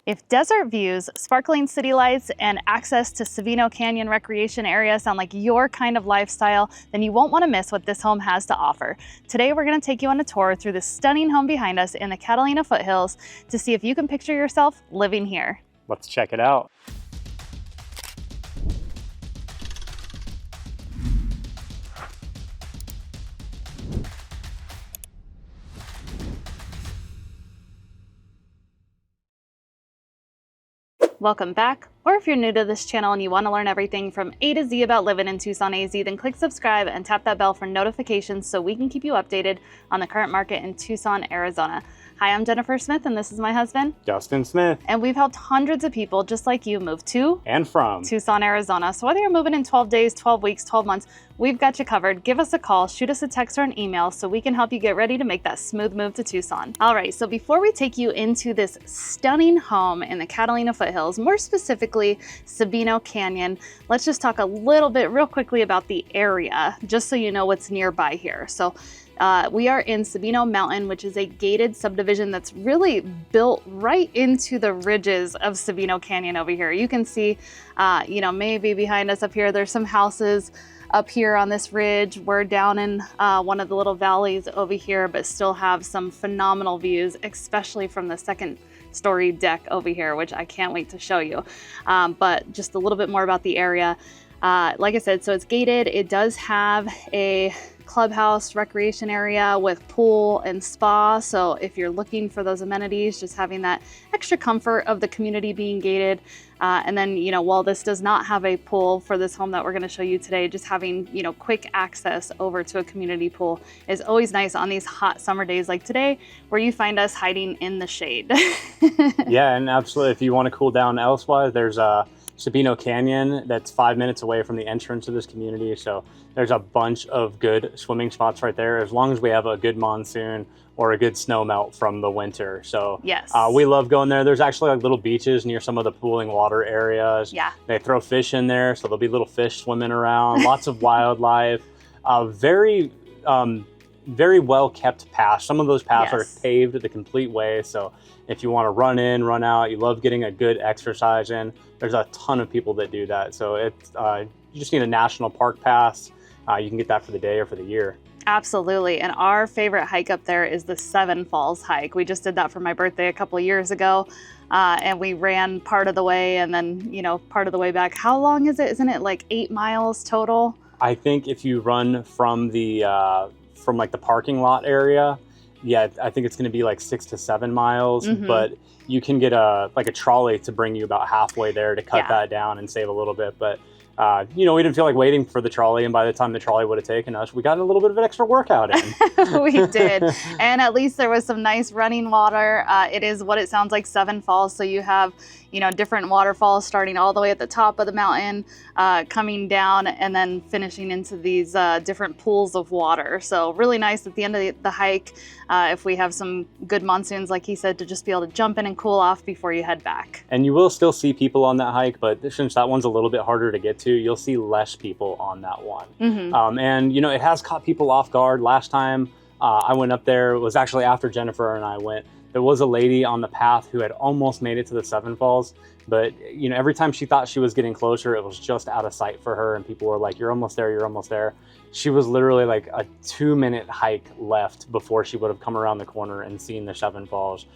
If desert views, sparkling city lights, and access to Sabino Canyon recreation area sound like your kind of lifestyle, then you won't want to miss what this home has to offer. Today, we're going to take you on a tour through the stunning home behind us in the Catalina Foothills to see if you can picture yourself living here. Let's check it out. Welcome back, or if you're new to this channel and you want to learn everything from A to Z about living in Tucson, AZ, then click subscribe and tap that bell for notifications so we can keep you updated on the current market in Tucson, Arizona. Hi, I'm Jennifer Smith, and this is my husband, Justin Smith. And we've helped hundreds of people just like you move to and from Tucson, Arizona. So whether you're moving in 12 days, 12 weeks, 12 months, we've got you covered. Give us a call, shoot us a text or an email so we can help you get ready to make that smooth move to Tucson. All right, so before we take you into this stunning home in the Catalina Foothills, more specifically Sabino Canyon, let's just talk a little bit real quickly about the area, just so you know what's nearby here. So we are in Sabino Mountain, which is a gated subdivision that's really built right into the ridges of Sabino Canyon over here. You can see, maybe behind us up here, there's some houses up here on this ridge. We're down in one of the little valleys over here, but still have some phenomenal views, especially from the second story deck over here, which I can't wait to show you. But just a little bit more about the area. Like I said, so it's gated. It does have a clubhouse recreation area with pool and spa. So if you're looking for those amenities, just having that extra comfort of the community being gated. And then, while this does not have a pool for this home that we're going to show you today, just having, quick access over to a community pool is always nice on these hot summer days like today, where you find us hiding in the shade. Yeah, and absolutely. If you want to cool down elsewise, there's a Sabino Canyon that's 5 minutes away from the entrance of this community. So there's a bunch of good swimming spots right there, as long as we have a good monsoon or a good snow melt from the winter. So yes, we love going there. There's actually like little beaches near some of the pooling water areas. Yeah. They throw fish in there, so there'll be little fish swimming around, lots of wildlife, very well kept paths. Some of those paths are paved the complete way. So if you want to run in, run out, you love getting a good exercise in, there's a ton of people that do that. So it's you just need a national park pass. You can get that for the day or for the year. Absolutely. And our favorite hike up there is the Seven Falls hike. We just did that for my birthday a couple of years ago. And we ran part of the way and then, part of the way back. How long is it? Isn't it like 8 miles total? I think if you run from the the parking lot area, yeah, I think it's going to be like 6 to 7 miles, but you can get a trolley to bring you about halfway there to cut that down and save a little bit. But we didn't feel like waiting for the trolley, and by the time the trolley would have taken us, we got a little bit of an extra workout in. We did, and at least there was some nice running water. It is what it sounds like, 7 falls, so you have different waterfalls starting all the way at the top of the mountain, coming down and then finishing into these different pools of water. So really nice at the end of the hike, if we have some good monsoons, like he said, to just be able to jump in and cool off before you head back. And you will still see people on that hike, but since that one's a little bit harder to get to, you'll see less people on that one. And it has caught people off guard. Last time I went up there, it was actually after Jennifer and I went. There was a lady on the path who had almost made it to the Seven Falls, but every time she thought she was getting closer, it was just out of sight for her, and people were like, "You're almost there, you're almost there." She was literally like a 2-minute hike left before she would have come around the corner and seen the Seven Falls.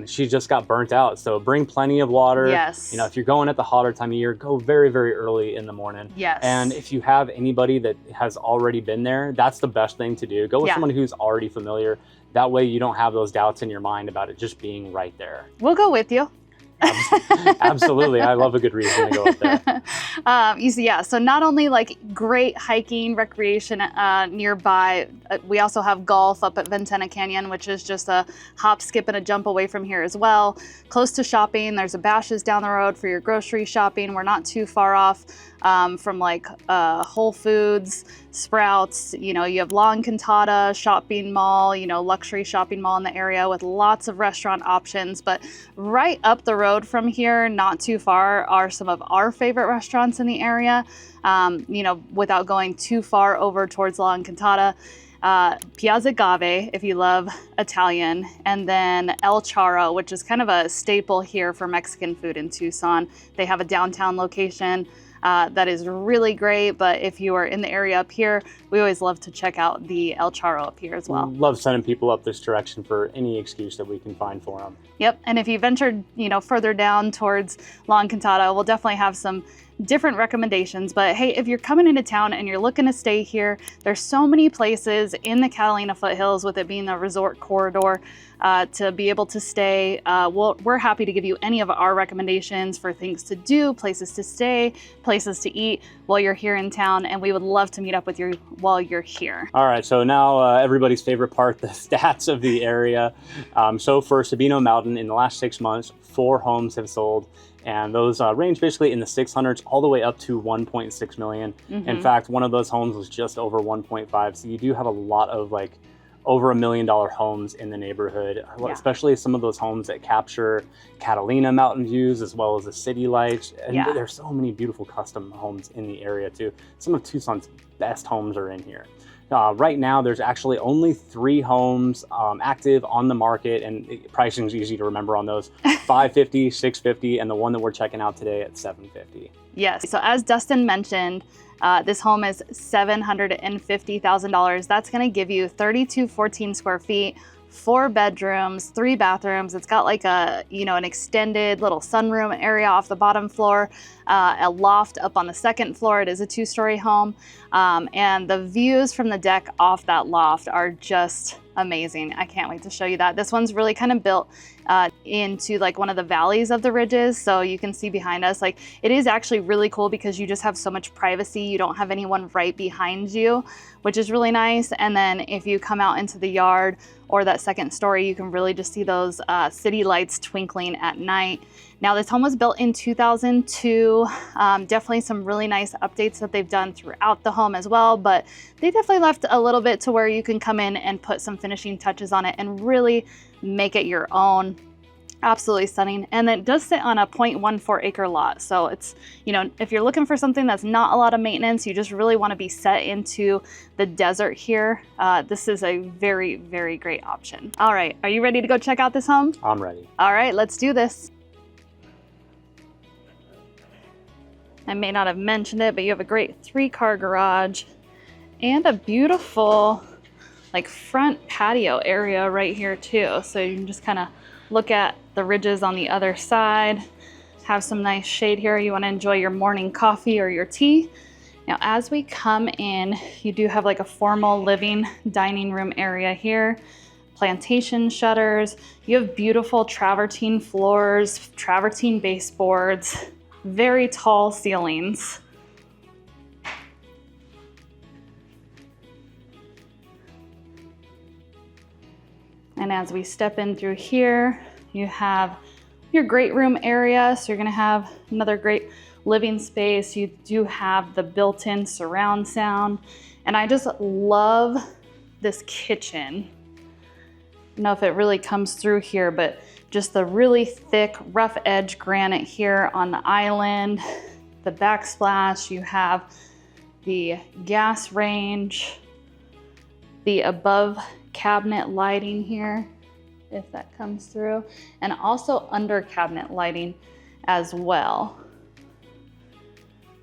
She just got burnt out. So bring plenty of water. Yes. If you're going at the hotter time of year, go very, very early in the morning. Yes. And if you have anybody that has already been there, that's the best thing to do. Go with someone who's already familiar. That way you don't have those doubts in your mind about it just being right there. We'll go with you. Absolutely. I love a good reason to go up there. So not only like great hiking, recreation nearby, we also have golf up at Ventana Canyon, which is just a hop, skip, and a jump away from here as well. Close to shopping, there's a Bash's down the road for your grocery shopping. We're not too far off from Whole Foods, Sprouts. You have La Encantada shopping mall, luxury shopping mall in the area with lots of restaurant options. But right up the road from here, not too far, are some of our favorite restaurants in the area, without going too far over towards La Encantada. Piazza Gave, if you love Italian, and then El Charro, which is kind of a staple here for Mexican food in Tucson. They have a downtown location that is really great, but if you are in the area up here, we always love to check out the El Charro up here as well. Love sending people up this direction for any excuse that we can find for them. Yep, and if you ventured, further down towards La Encantada, we'll definitely have some different recommendations. But hey, if you're coming into town and you're looking to stay here, there's so many places in the Catalina Foothills, with it being a resort corridor, to be able to stay. We're happy to give you any of our recommendations for things to do, places to stay, places to eat while you're here in town, and we would love to meet up with you while you're here. All right, so now everybody's favorite part, the stats of the area. So for Sabino Mountain, in the last 6 months, 4 homes have sold, and those range basically in the 600s all the way up to 1.6 million. In fact, one of those homes was just over 1.5. So you do have a lot of over $1 million homes in the neighborhood, especially some of those homes that capture Catalina mountain views as well as the city lights. And there's so many beautiful custom homes in the area too. Some of Tucson's best homes are in here. Right now, there's actually only 3 homes active on the market, and pricing is easy to remember on those: $550, $650, and the one that we're checking out today at $750. Yes. So as Dustin mentioned, this home is $750,000. That's going to give you 3,214 square feet, 4 bedrooms, 3 bathrooms. It's got an extended little sunroom area off the bottom floor, a loft up on the 2nd floor. It is a 2-story home. And the views from the deck off that loft are just amazing. I can't wait to show you that. This one's really kind of built into one of the valleys of the ridges. So you can see behind us, it is actually really cool because you just have so much privacy. You don't have anyone right behind you, which is really nice. And then if you come out into the yard or that 2nd story, you can really just see those city lights twinkling at night. Now, this home was built in 2002. Definitely some really nice updates that they've done throughout the home as well, but they definitely left a little bit to where you can come in and put some finishing touches on it and really make it your own. Absolutely stunning. And it does sit on a 0.14 acre lot. So it's, if you're looking for something that's not a lot of maintenance, you just really want to be set into the desert here, this is a very, very great option. All right, are you ready to go check out this home? I'm ready. All right, let's do this. I may not have mentioned it, but you have a great 3-car garage and a beautiful front patio area right here too. So you can just kind of look at the ridges on the other side, have some nice shade here. You want to enjoy your morning coffee or your tea. Now, as we come in, you do have a formal living dining room area here, plantation shutters. You have beautiful travertine floors, travertine baseboards, very tall ceilings. And as we step in through here, you have your great room area. So you're gonna have another great living space. You do have the built-in surround sound. And I just love this kitchen. I don't know if it really comes through here, but just the really thick, rough edge granite here on the island, the backsplash. You have the gas range, the above cabinet lighting here, if that comes through, and also under cabinet lighting as well.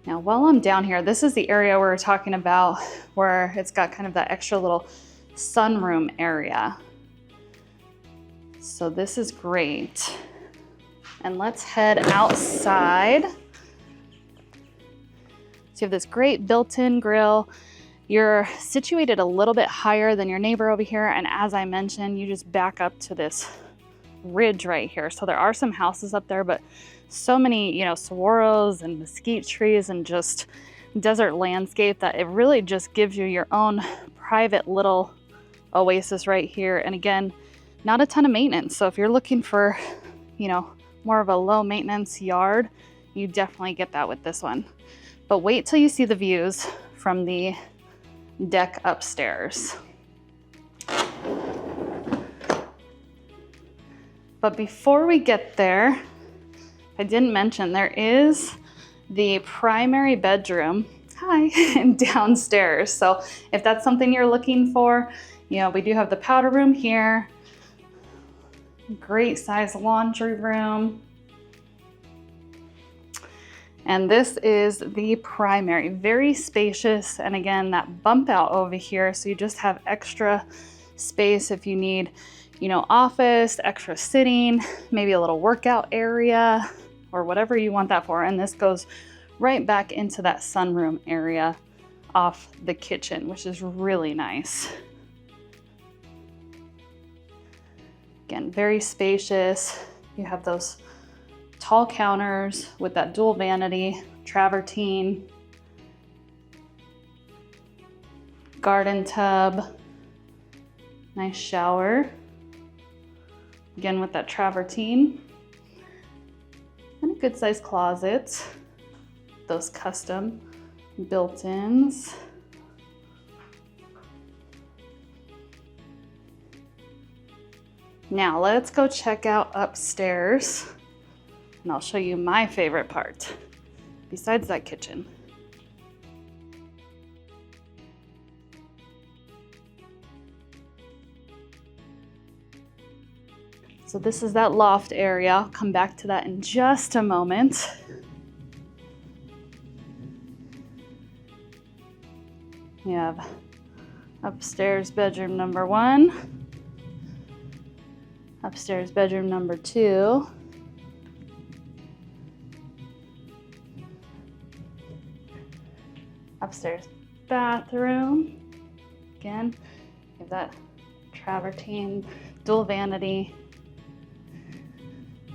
Now, while I'm down here, this is the area we're talking about where it's got kind of that extra little sunroom area. So this is great. And let's head outside. So you have this great built-in grill. You're situated a little bit higher than your neighbor over here. And as I mentioned, you just back up to this ridge right here. So there are some houses up there, but so many, saguaros and mesquite trees and just desert landscape that it really just gives you your own private little oasis right here. And again, not a ton of maintenance. So if you're looking for, more of a low maintenance yard, you definitely get that with this one. But wait till you see the views from the deck upstairs. But before we get there, I didn't mention there is the primary bedroom hi, downstairs. So if that's something you're looking for, you know, we do have the powder room here. Great size laundry room. And this is the primary, very spacious. And again, that bump out over here. So you just have extra space if you need, you know, office, extra sitting, maybe a little workout area or whatever you want that for. And this goes right back into that sunroom area off the kitchen, which is really nice. Again, very spacious. You have those tall counters with that dual vanity, travertine, garden tub, nice shower, again with that travertine, and a good sized closet, those custom built-ins. Now let's go check out upstairs. And I'll show you my favorite part, besides that kitchen. So this is that loft area. I'll come back to that in just a moment. We have upstairs bedroom number 1, upstairs bedroom number 2, upstairs bathroom. Again, you have that travertine, dual vanity,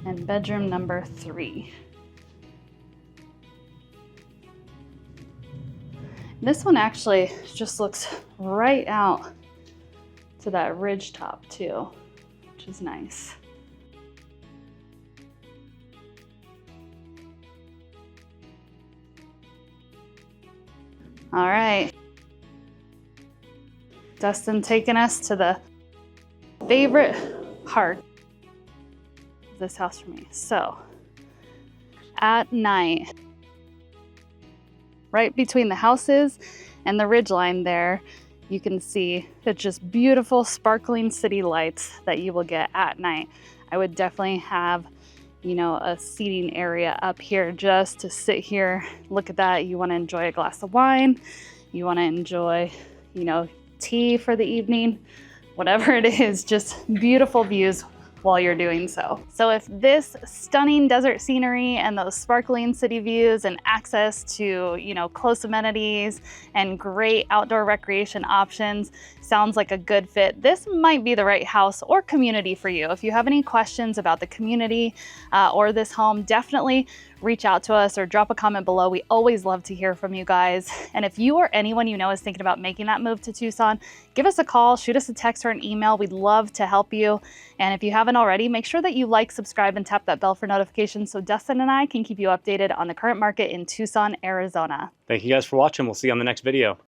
and bedroom number 3. This one actually just looks right out to that ridge top too, which is nice. All right, Dustin taking us to the favorite part of this house for me. So at night, right between the houses and the ridgeline there, you can see it's just beautiful sparkling city lights that you will get at night. I would definitely have, you know, a seating area up here just to sit here, look at that. You want to enjoy a glass of wine, you want to enjoy, you know, tea for the evening, whatever it is, just beautiful views while you're doing so. So if this stunning desert scenery and those sparkling city views and access to, you know, close amenities and great outdoor recreation options sounds like a good fit, this might be the right house or community for you. If you have any questions about the community or this home, definitely reach out to us or drop a comment below. We always love to hear from you guys. And if you or anyone you know is thinking about making that move to Tucson, give us a call, shoot us a text or an email. We'd love to help you. And if you haven't already, make sure that you like, subscribe, and tap that bell for notifications so Dustin and I can keep you updated on the current market in Tucson, Arizona. Thank you guys for watching. We'll see you on the next video.